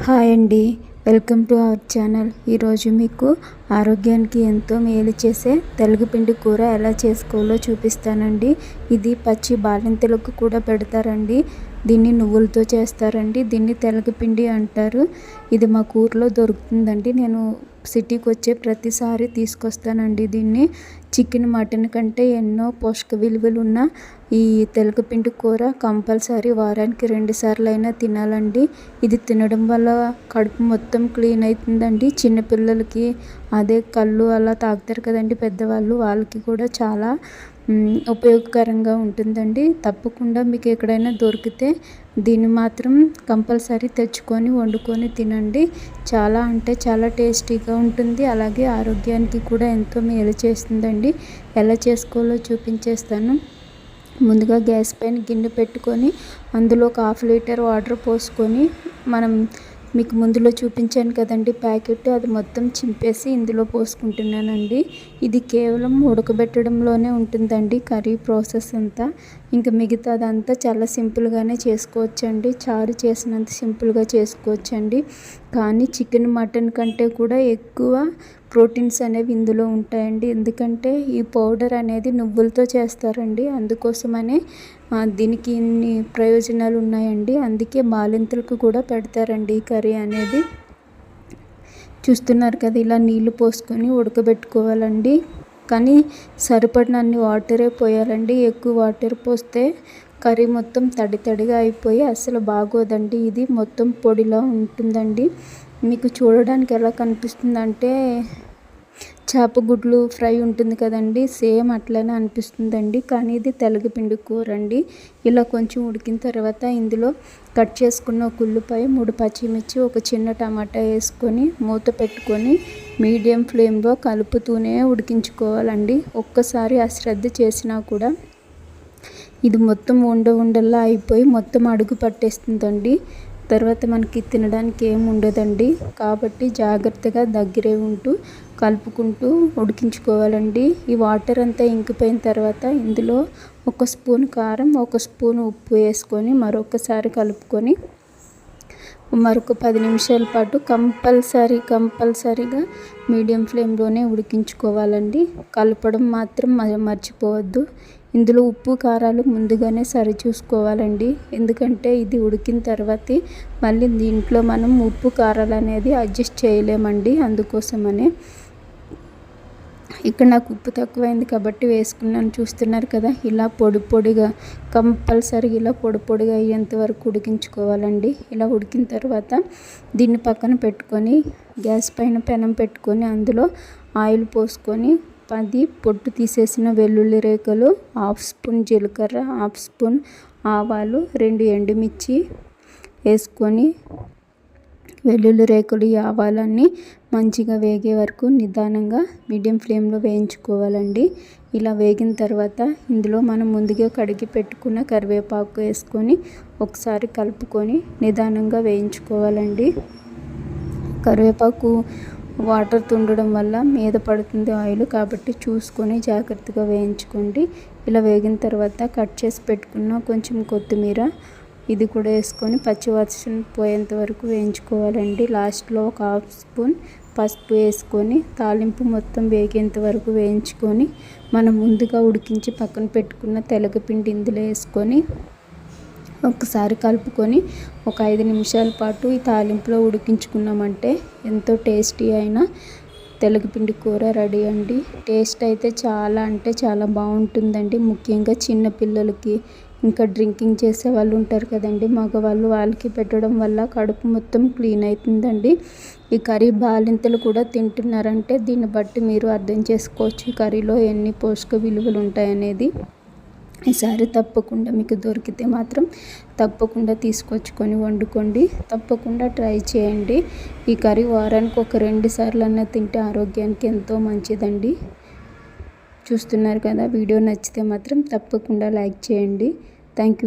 Hi అండి, welcome to our channel. ఈరోజు మీకు ఆరోగ్యానికి ఎంతో మేలు చేసే తెలగపిండి కూర ఎలా చేసుకోవాలో చూపిస్తానండి. ఇది పచ్చి బాలింతలకు కూడా పెడతారండి. దీన్ని నువ్వులతో చేస్తారండి. దీన్ని తెలగపిండి అంటారు. ఇది మా ఊర్లో దొరుకుతుందండి. నేను సిటీకి వచ్చే ప్రతిసారి తీసుకొస్తానండి దీన్ని. చికెన్, మటన్ కంటే ఎన్నో పోషక విలువలు ఉన్న ఈ తెలగపిండి కూర కంపల్సరీ వారానికి 2 సార్లు అయినా తినాలండి. ఇది తినడం వల్ల కడుపు మొత్తం క్లీన్ అవుతుందండి. చిన్నపిల్లలకి అదే కళ్ళు అలా తాగుతారు కదండి పెద్దవాళ్ళు, వాళ్ళకి కూడా చాలా ఉపయోగకరంగా ఉంటుందండి. తప్పకుండా మీకు ఎక్కడైనా దొరికితే దీన్ని మాత్రం కంపల్సరీ తెచ్చుకొని వండుకొని తినండి. చాలా అంటే చాలా టేస్టీగా ఉంటుంది. అలాగే ఆరోగ్యానికి కూడా ఎంతో మేలు చేస్తుందండి. ఎలా చేసుకోవాలో చూపించేస్తాను. ముందుగా గ్యాస్ పైన గిన్నె పెట్టుకొని అందులో ఒక 1/2 లీటర్ వాటర్ పోసుకొని, మనం మీకు ముందులో చూపించాను కదండి ప్యాకెట్, అది మొత్తం చింపేసి ఇందులో పోసుకుంటున్నానండి. ఇది కేవలం ఉడకబెట్టడంలోనే ఉంటుందండి కర్రీ ప్రాసెస్ అంతా. ఇంకా మిగతాదంతా చాలా సింపుల్గానే చేసుకోవచ్చండి. చారు చేసినంత సింపుల్గా చేసుకోవచ్చండి. కానీ చికెన్, మటన్ కంటే కూడా ఎక్కువ ప్రోటీన్స్ అనేవి ఇందులో ఉంటాయండి. ఎందుకంటే ఈ పౌడర్ అనేది నువ్వులతో చేస్తారండి. అందుకోసమనే దీనికి ఇన్ని ప్రయోజనాలు ఉన్నాయండి. అందుకే బాలింతలకు కూడా పెడతారండి ఈ కర్రీ అనేది. చూస్తున్నారు కదా, ఇలా నీళ్లు పోసుకొని ఉడకబెట్టుకోవాలండి. కానీ సరిపడినన్ని వాటరే పోయాలండి. ఎక్కువ వాటర్ పోస్తే కర్రీ మొత్తం తడి తడిగా అయిపోయి అసలు బాగోదండి. ఇది మొత్తం పొడిలా ఉంటుందండి. మీకు చూడడానికి ఎలా కనిపిస్తుందంటే చేప గుడ్లు ఫ్రై ఉంటుంది కదండి, సేమ్ అట్లనే అనిపిస్తుందండి. కానీ ఇది తెలగపిండి కూర అండి. ఇలా కొంచెం ఉడికిన తర్వాత ఇందులో కట్ చేసుకున్న ఒక ఉల్లిపాయ, 3 పచ్చిమిర్చి, ఒక చిన్న టమాటా వేసుకొని మూత పెట్టుకొని మీడియం ఫ్లేమ్లో కలుపుతూనే ఉడికించుకోవాలండి. ఒక్కసారి అశ్రద్ధ చేసినా కూడా ఇది మొత్తం ఉండల్లా అయిపోయి మొత్తం అడుగు పట్టేస్తుందండి. తర్వాత మనకి తినడానికి ఏమి ఉండదండి. కాబట్టి జాగ్రత్తగా దగ్గరే ఉంటూ కలుపుకుంటూ ఉడికించుకోవాలండి. ఈ వాటర్ అంతా ఇంకిపోయిన తర్వాత ఇందులో 1 స్పూన్ కారం, 1 స్పూన్ ఉప్పు వేసుకొని మరొకసారి కలుపుకొని మరొక 10 నిమిషాల పాటు కంపల్సరీగా మీడియం ఫ్లేమ్లోనే ఉడికించుకోవాలండి. కలపడం మాత్రం మర్చిపోవద్దు. ఇందులో ఉప్పు కారాలు ముందుగానే సరి చూసుకోవాలండి. ఎందుకంటే ఇది ఉడికిన తర్వాతే మళ్ళీ దీంట్లో మనం ఉప్పు కారాలు అనేది అడ్జస్ట్ చేయలేమండి. అందుకోసమనే ఇక్కడ నాకు ఉప్పు తక్కువైంది కాబట్టి వేసుకున్నాను. చూస్తున్నారు కదా, ఇలా పొడిగా కంపల్సరీగా ఇలా పొడిగా అయ్యేంత వరకు ఉడికించుకోవాలండి. ఇలా ఉడికిన తర్వాత దీన్ని పక్కన పెట్టుకొని గ్యాస్ పైన పెనం పెట్టుకొని అందులో ఆయిల్ పోసుకొని 10 పొట్టు తీసేసిన వెల్లుల్లి రేఖలు, 1/2 స్పూన్ జీలకర్ర, 1/2 స్పూన్ ఆవాలు, 2 ఎండుమిర్చి వేసుకొని వెల్లుల్లి రేకులు, ఆవాలన్నీ మంచిగా వేగే వరకు నిదానంగా మీడియం ఫ్లేమ్లో వేయించుకోవాలండి. ఇలా వేగిన తర్వాత ఇందులో మనం ముందుగా కడిగి పెట్టుకున్న కరివేపాకు వేసుకొని ఒకసారి కలుపుకొని నిదానంగా వేయించుకోవాలండి. కరివేపాకు వాటర్ తుండడం వల్ల మీద పడుతుంది ఆయిల్, కాబట్టి చూసుకొని జాగ్రత్తగా వేయించుకోండి. ఇలా వేగిన తర్వాత కట్ చేసి పెట్టుకున్న కొంచెం కొత్తిమీర ఇది కూడా వేసుకొని పచ్చివాసన పోయేంత వరకు వేయించుకోవాలండి. లాస్ట్లో ఒక 1/2 స్పూన్ పసుపు వేసుకొని తాలింపు మొత్తం వేగేంత వరకు వేయించుకొని మనం ముందుగా ఉడికించి పక్కన పెట్టుకున్న తెలగపిండి ఇందులో వేసుకొని ఒకసారి కలుపుకొని ఒక 5 నిమిషాల పాటు ఈ తాలింపులో ఉడికించుకున్నామంటే ఎంతో టేస్టీ అయిన తెలగపిండి కూర రెడీ అండి. టేస్ట్ అయితే చాలా అంటే చాలా బాగుంటుందండి. ముఖ్యంగా చిన్న పిల్లలకి, ఇంకా డ్రింకింగ్ చేసే వాళ్ళు ఉంటారు కదండి మగవాళ్ళు, వాళ్ళకి పెట్టడం వల్ల కడుపు మొత్తం క్లీన్ అవుతుందండి. ఈ కర్రీ బాలింతలు కూడా తింటున్నారంటే దీన్ని బట్టి మీరు అర్థం చేసుకోవచ్చు ఈ కర్రీలో ఎన్ని పోషక విలువలు ఉంటాయనేది. ఈసారి తప్పకుండా మీకు దొరికితే మాత్రం తప్పకుండా తీసుకొచ్చుకొని వండుకోండి. తప్పకుండా ట్రై చేయండి. ఈ కర్రీ వారానికి ఒక 2 సార్లు అన్నా తింటే ఆరోగ్యానికి ఎంతో మంచిదండి. చూస్తున్నారు కదా, వీడియో నచ్చితే మాత్రం తప్పకుండా లైక్ చేయండి. Thank you.